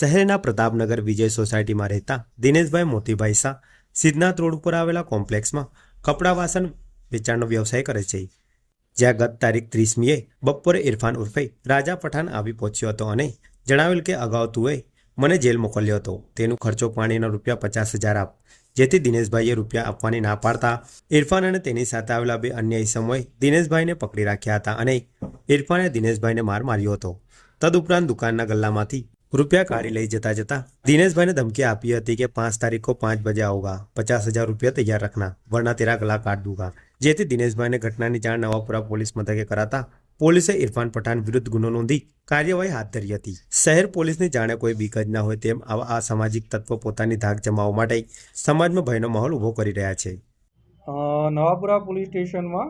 શહેરના પ્રતાપનગર વિજય સોસાયટીમાં રહેતા દિનેશભાઈ મોતીભાઈ શાહ સિદ્ધનાથ રોડ ઉપર આવેલા કોમ્પ્લેક્સમાં કપડાં વાસણ વેચાણનો વ્યવસાય કરે છે, જ્યાં ગત તારીખ 30મીએ બપોરે ઇરફાન ઉર્ફે રાજા પઠાણ આવી પહોંચ્યો હતો અને જણાવેલ કે અગાઉ તુએ મને જેલ મોકલ્યો હતો, તેનું ખર્ચો પાણીના ₹50,000 આપ, જેથી દિનેશભાઈએ રૂપિયા આપવાની ના પાડતા ઇરફાન અને તેની સાથે આવેલા બે અન્ય ઇસમોએ દિનેશભાઈને પકડી રાખ્યા હતા અને ઇરફાને દિનેશભાઈને માર માર્યો હતો। તદુપરાંત દુકાનના ગલ્લામાંથી रुपया काढ़ी लई जता दिनेश भाई ने धमकी आपी थी कि 5 तारीख को 5 बजे आऊंगा, 50,000 रुपया तैयार रखना वरना तेरा गला काट दूंगा। जेथी दिनेश भाई ने घटना की जाण नवापुरा पुलिस मथके कराता पोलीसे इरफान पठाण विरुद्ध गुनो नोंधी कार्यवाही हाथ धरी हती। शहर पुलिस ने जाने कोई बीक ज न होय तेम आवा असामाजिक तत्व पोतानी धाक जमाववा माटे समाज में भयनो माहौल उभो करी रह्या छे। नवापुरा पुलिस स्टेशन में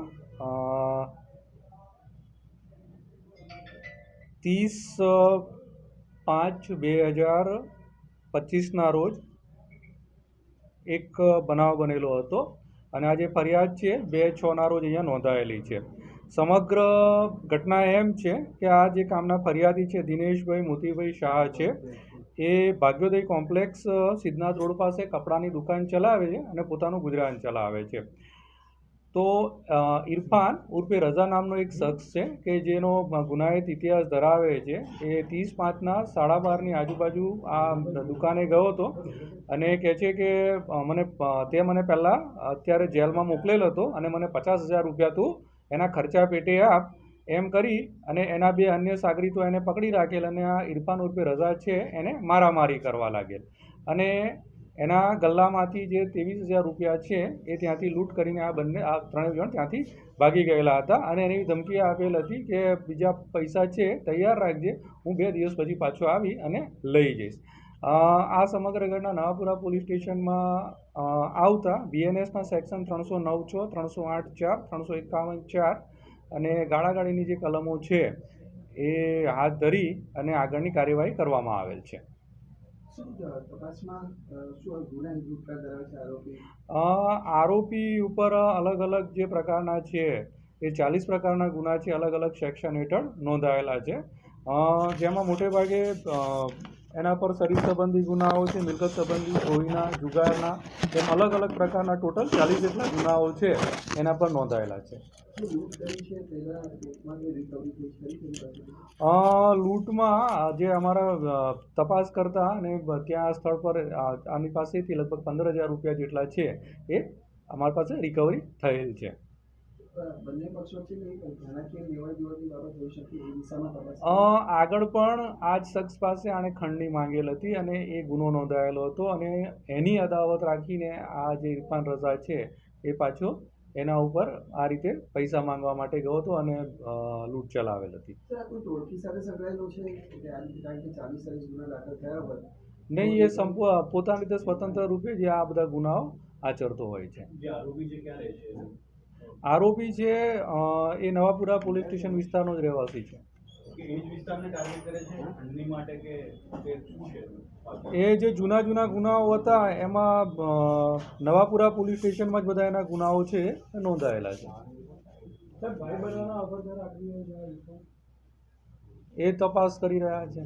30/5/2025 रोज एक बनाव बनेलो हतो अने आज फरियाद है 2/6 रोज अहींया नोंधायेली है। समग्र घटना एम है कि आ जे कामना फरियादी है दिनेशभाई मोतीभाई शाह है, ये भाग्योदय कॉम्प्लेक्स सिद्धनाथ रोड पास कपड़ानी दुकान चलावे छे अने पोतानुं गुजरान चलावे छे। तो इरफान उर्फे रजा नामनो एक शख्स है कि जेनो गुनाहित इतिहास धरावे छे। ए 30/5 12:30 ની આજુબાજુ आ दुकाने गयो तो अने कहे छे कि મને પહેલા અત્યારે જેલમાં મોકલેલ હતો અને મને 50,000 રૂપિયા તું એના ખર્ચા પેટે આપ એમ કરી અને એના બે અન્ય સાગરીતો એને પકડી રાખેલ અને આ ઇરફાન ઉર્ફે રજા છે એને મારામારી કરવા લાગેલ અને એના ગલ્લામાંથી જે 23,000 રૂપિયા છે એ ત્યાંથી લૂંટ કરીને આ ત્રણેય જણ ત્યાંથી ભાગી ગયેલા હતા અને એની ધમકી આપેલ હતી કે બીજા પૈસા છે તૈયાર રાખજે, હું 2 દિવસ પછી પાછો આવી અને લઈ જઈશ। આ સમગ્ર ઘટના નવાપુરા પોલીસ સ્ટેશનમાં આવતા બીએનએસના સેક્શન 309(6), 308(4), 351(4) અને ગાળાગાળીની જે કલમો છે એ હાથ ધરી અને આગળની કાર્યવાહી કરવામાં આવેલ છે। आरोपी ऊपर अलग अलग जे प्रकारना छे ए 40 प्रकारना गुना छे, अलग अलग सेक्शन हेठळ नोंधायेला छे, जेमां मोटे भागे एना पर शरीर संबंधी गुनाओ छे, मिलकत संबंधी, चोरीना, जुगारना एम अलग अलग प्रकारना टोटल 40 जेटला गुनाओ छे एना पर नोंधायेला छे। लूंटमां जे अमारा तपास करता अने त्यां स्थळ पर आनी पासेथी लगभग 15,000 रूपिया जेटला छे ए अमारी पासे रिकवरी थयेल छे। આગળ પણ આ જ શખ્સ પાસે આણે ખંડની માંગેલ હતી અને એ ગુનો નોંધાયેલો હતો અને એની અદાવત રાખીને આ જે ઇરફાન રઝા છે એ પાછો એના ઉપર આ રીતે પૈસા માંગવા માટે ગયો હતો અને લૂંટ ચલાવેલ હતી। નહીં, એ પોતાની રીતે સ્વતંત્ર રૂપે જે આ બધા ગુનાઓ આચરતો હોય છે। आरोपी है ये नवापुरा पुलिस स्टेशन विस्तारनो ज रहेवासी है। ए जे जूना जूना गुनाओ हता एमां नवापुरा पुलिस स्टेशन में ज बधा एना गुनाओ छे नोंधायेला छे। ए तपास करी रह्या छे।